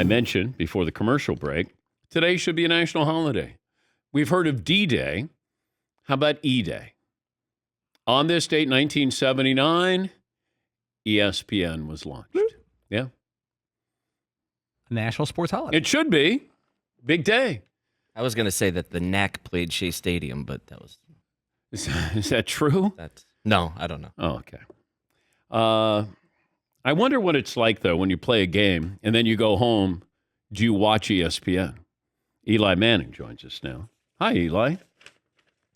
I mentioned before the commercial break, today should be a national holiday. We've heard of D-Day. How about E-Day? On this date, 1979, ESPN was launched. Yeah. National sports holiday. It should be. Big day. I was going to say that the Knack played Shea Stadium, but that was... Is that true? No, I don't know. Oh, okay. I wonder what it's like, though, when you play a game and then you go home. Do you watch ESPN? Eli Manning joins us now. Hi, Eli.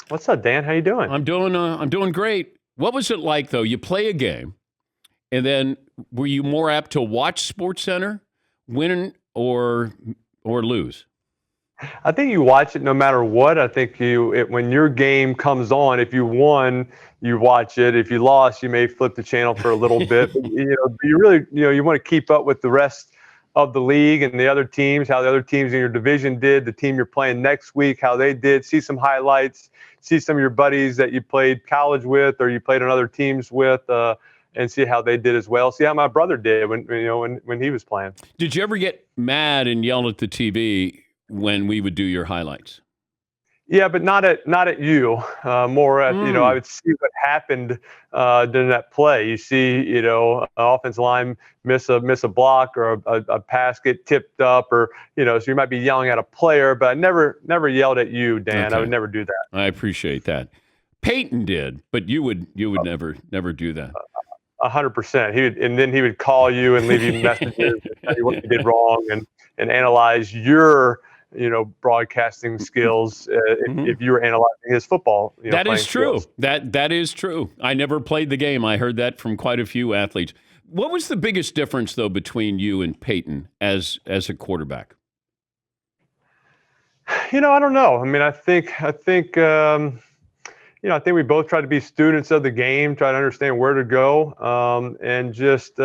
What's up, Dan? How you doing? I'm doing great. What was it like, though? You play a game, and then were you more apt to watch SportsCenter, win or lose? I think you watch it no matter what. I think when your game comes on, if you won, you watch it. If you lost, you may flip the channel for a little bit. But, you really, you want to keep up with the rest of the league and the other teams, how the other teams in your division did, the team you're playing next week, how they did, see some highlights, see some of your buddies that you played college with or you played on other teams with, and see how they did as well. See how my brother did when he was playing. Did you ever get mad and yell at the TV when we would do your highlights? Yeah, but not at you. More at I would see what happened during that play. You see, an offensive line miss a block or a pass get tipped up, or so you might be yelling at a player, but I never yelled at you, Dan. Okay. I would never do that. I appreciate that. Peyton did, but you would never do that. 100%. He would call you and leave you messages and tell you what you did wrong and analyze your broadcasting skills if you were analyzing his football. That is true. Skills. That is true. I never played the game. I heard that from quite a few athletes. What was the biggest difference, though, between you and Peyton as a quarterback? I don't know. I mean, I think we both try to be students of the game, try to understand where to go, and just.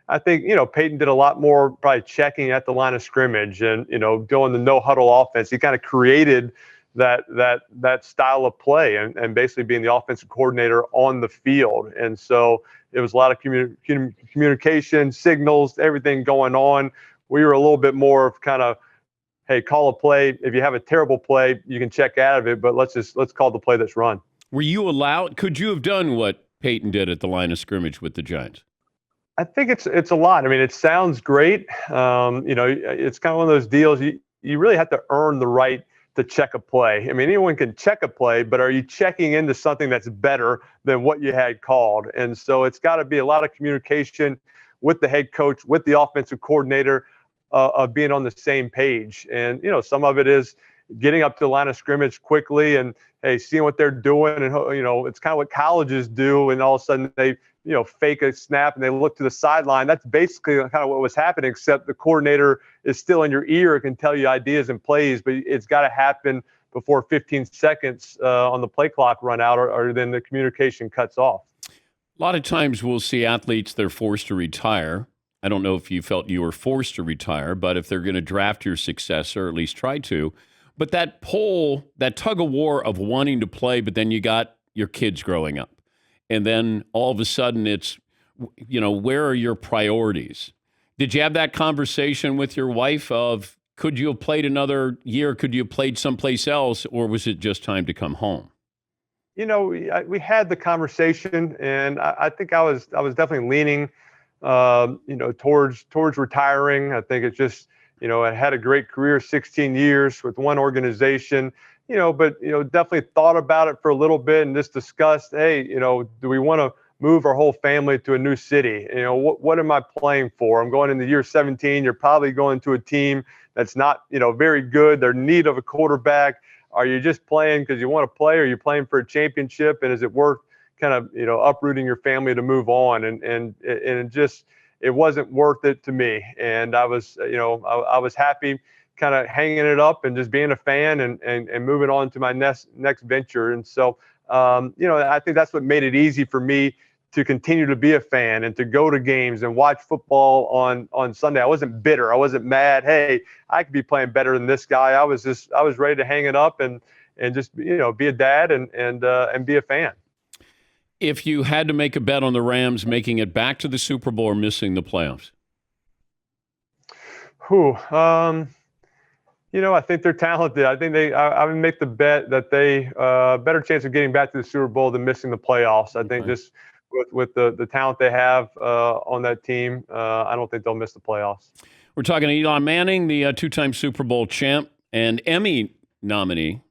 I think, Peyton did a lot more probably checking at the line of scrimmage and, doing the no huddle offense. He kind of created that style of play and basically being the offensive coordinator on the field. And so it was a lot of communication, signals, everything going on. We were a little bit more of kind of, hey, call a play. If you have a terrible play, you can check out of it, but let's call the play that's run. Were you allowed? Could you have done what Peyton did at the line of scrimmage with the Giants? I think it's a lot. I mean, it sounds great. It's kind of one of those deals. You really have to earn the right to check a play. I mean, anyone can check a play, but are you checking into something that's better than what you had called? And so it's got to be a lot of communication with the head coach, with the offensive coordinator, of being on the same page. And, some of it is getting up to the line of scrimmage quickly and, hey, seeing what they're doing. And, it's kind of what colleges do. And all of a sudden they, fake a snap and they look to the sideline. That's basically kind of what was happening, except the coordinator is still in your ear, can tell you ideas and plays, but it's got to happen before 15 seconds on the play clock run out, or then the communication cuts off. A lot of times we'll see athletes, they're forced to retire. I don't know if you felt you were forced to retire, but if they're going to draft your successor, or at least try to. But that pull, that tug of war of wanting to play, but then you got your kids growing up. And then all of a sudden it's, where are your priorities? Did you have that conversation with your wife of, could you have played another year? Could you have played someplace else? Or was it just time to come home? We had the conversation, and I think I was definitely leaning, towards retiring. I think it's just, I had a great career, 16 years with one organization. But definitely thought about it for a little bit and just discussed, hey, do we want to move our whole family to a new city? What am I playing for? I'm going into year 17. You're probably going to a team that's not, very good. They're in need of a quarterback. Are you just playing because you want to play, or are you playing for a championship? And is it worth kind of, uprooting your family to move on? And it wasn't worth it to me. And I was, I was happy kind of hanging it up and just being a fan and moving on to my next venture. And so, I think that's what made it easy for me to continue to be a fan and to go to games and watch football on Sunday. I wasn't bitter. I wasn't mad. Hey, I could be playing better than this guy. I was ready to hang it up and just, be a dad and be a fan. If you had to make a bet on the Rams making it back to the Super Bowl or missing the playoffs? Who? I think they're talented. I think I would make the bet that they better chance of getting back to the Super Bowl than missing the playoffs. I think Okay. just with the talent they have on that team, I don't think they'll miss the playoffs. We're talking to Eli Manning, the two-time Super Bowl champ and Emmy nominee.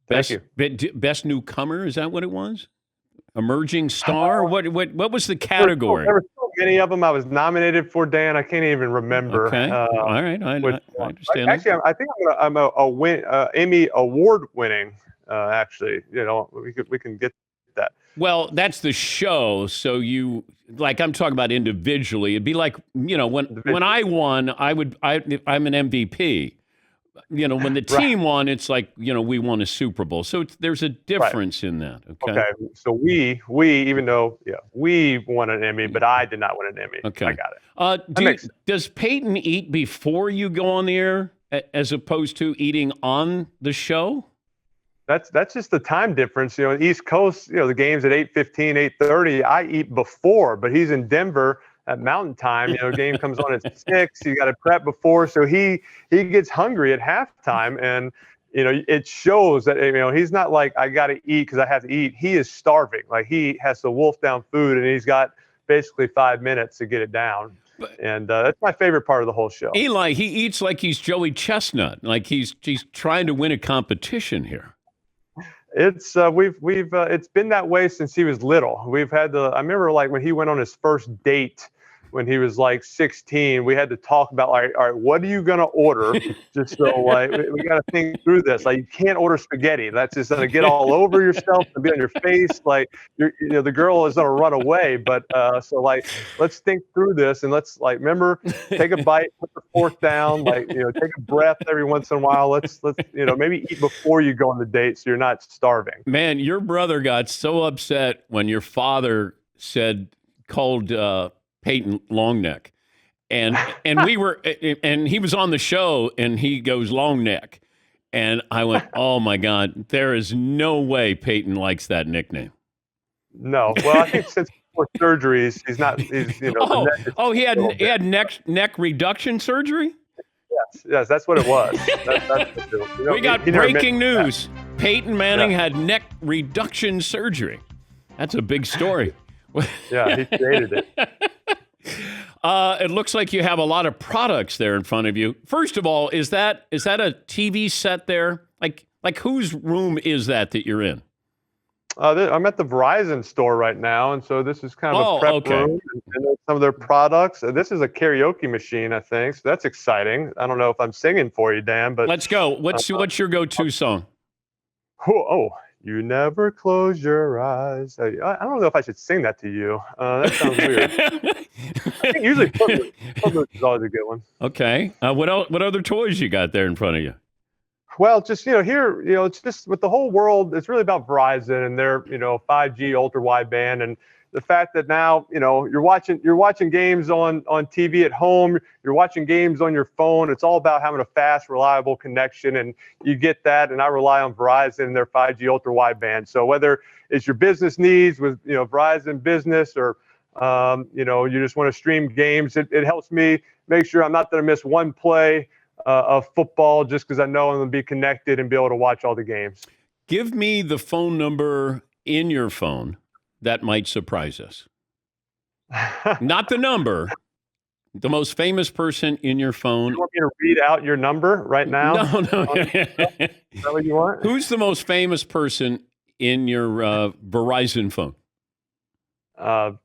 Thank you. Best newcomer, is that what it was? Emerging star? What was the category? There were so many of them I was nominated for, Dan. I can't even remember. Okay. All right. I understand. Actually, I think I'm a Emmy award winning. Actually, we can get that. Well, that's the show. So I'm talking about individually. It'd be like, when I won, I'm an MVP. When the team won, it's like, we won a Super Bowl. So there's a difference in that. Okay. So we even though we won an Emmy, but I did not win an Emmy. Okay. I got it. Does Peyton eat before you go on the air as opposed to eating on the show? That's just the time difference. East Coast, the game's at 8:15, 8:30. I eat before, but he's in Denver at Mountain Time. Game comes on at 6. You got to prep before, so he gets hungry at halftime, and it shows that he's not like I got to eat because I have to eat. He is starving. Like he has to wolf down food, and he's got basically 5 minutes to get it down. And that's my favorite part of the whole show. Eli, he eats like he's Joey Chestnut, like he's trying to win a competition here. It's it's been that way since he was little. I remember like when he went on his first date when he was like 16, we had to talk about like, all right, what are you gonna order? Just so like we got to think through this. Like you can't order spaghetti. That's just gonna get all over yourself and be on your face. Like the girl is gonna run away. But so like let's think through this and let's like remember take a bite, put the fork down, like take a breath every once in a while. Let's maybe eat before you go on the date so you're not starving. Man, your brother got so upset when your father called Peyton long neck, and we were, and he was on the show, and he goes long neck, and I went, oh my God, there is no way Peyton likes that nickname. No, well, I think since before surgeries, he's he had neck reduction surgery. Yes, that's what it was. That's we got breaking news: Peyton Manning had neck reduction surgery. That's a big story. Yeah, he created it. It looks like you have a lot of products there in front of you. First of all, is that a TV set there? Like whose room is that you're in? I'm at the Verizon store right now, and so this is kind of a prep room and some of their products. This is a karaoke machine, I think. So that's exciting. I don't know if I'm singing for you, Dan, but let's go. What's your go-to song? You never close your eyes. I don't know if I should sing that to you. That sounds weird. I think usually Footloose is always a good one. Okay. What other toys you got there in front of you? Well, just here, it's just with the whole world. It's really about Verizon and their 5G ultra wideband, and the fact that now you're watching games on TV at home. You're watching games on your phone. It's all about having a fast, reliable connection, and you get that. And I rely on Verizon and their 5G ultra wideband. So whether it's your business needs with Verizon Business or you just want to stream games, it helps me make sure I'm not going to miss one play of football just because I know I'm going to be connected and be able to watch all the games. Give me the phone number in your phone that might surprise us. Not the number, the most famous person in your phone. You want me to read out your number right now? No. Is that what you want? Who's the most famous person in your Verizon phone?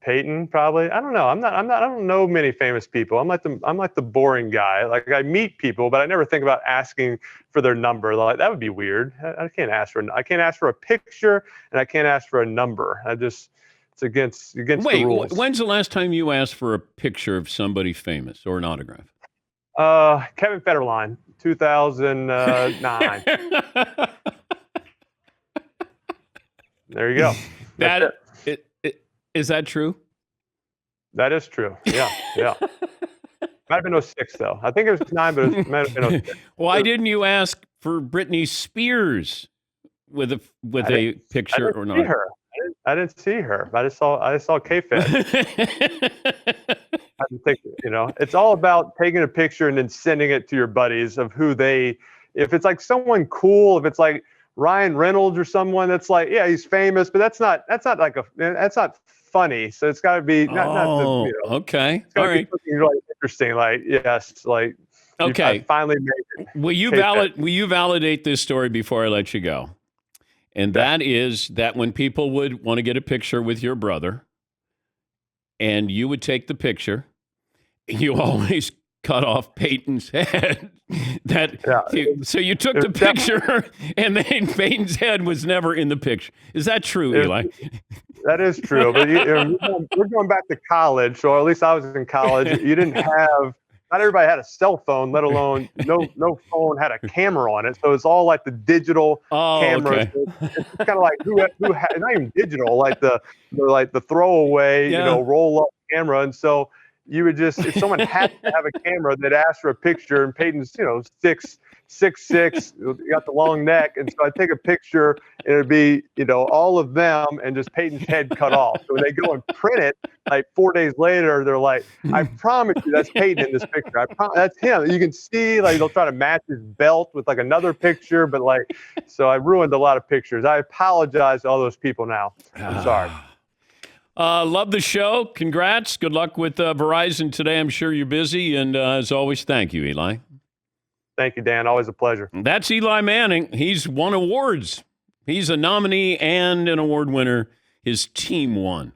Peyton, probably. I don't know. I don't know many famous people. I'm like the boring guy. Like I meet people, but I never think about asking for their number. Like that would be weird. I can't ask for a picture, and I can't ask for a number. It's against the rules. When's the last time you asked for a picture of somebody famous or an autograph? Kevin Federline, 2009. There you go. Is that true? That is true. Yeah. Might have been 06 though. I think it was 9, but it might have been 06. Why didn't you ask for Britney Spears with a picture or not? I didn't see her. I just saw K-Fed. I think, it's all about taking a picture and then sending it to your buddies of if it's like someone cool, if it's like Ryan Reynolds or someone that's like, yeah, he's famous, but that's not funny. So it's got to be okay. it's got All to be right. something really interesting. Like, yes, like, Okay. I finally made it. Will you validate this story before I let you go? And that is that when people would want to get a picture with your brother and you would take the picture, you always cut off Peyton's head. So you took the picture and then Peyton's head was never in the picture. Is that true, Eli? That is true. But we're going back to college, or at least I was in college. You didn't have, not everybody had a cell phone, let alone no phone had a camera on it. So it's all like the digital cameras. Okay. It's kind of like who had, not even digital, like the throwaway, roll up camera. And so you would just, if someone had to have a camera, they'd ask for a picture, and Peyton's 6'6", you got the long neck, and so I'd take a picture and it'd be all of them and just Peyton's head cut off. So when they go and print it, like 4 days later, they're like, I promise you that's Peyton in this picture. That's him. You can see, like, they'll try to match his belt with like another picture, but like, so I ruined a lot of pictures. I apologize to all those people now. I'm sorry. Love the show. Congrats. Good luck with Verizon today. I'm sure you're busy. And as always, thank you, Eli. Thank you, Dan. Always a pleasure. That's Eli Manning. He's won awards. He's a nominee and an award winner. His team won.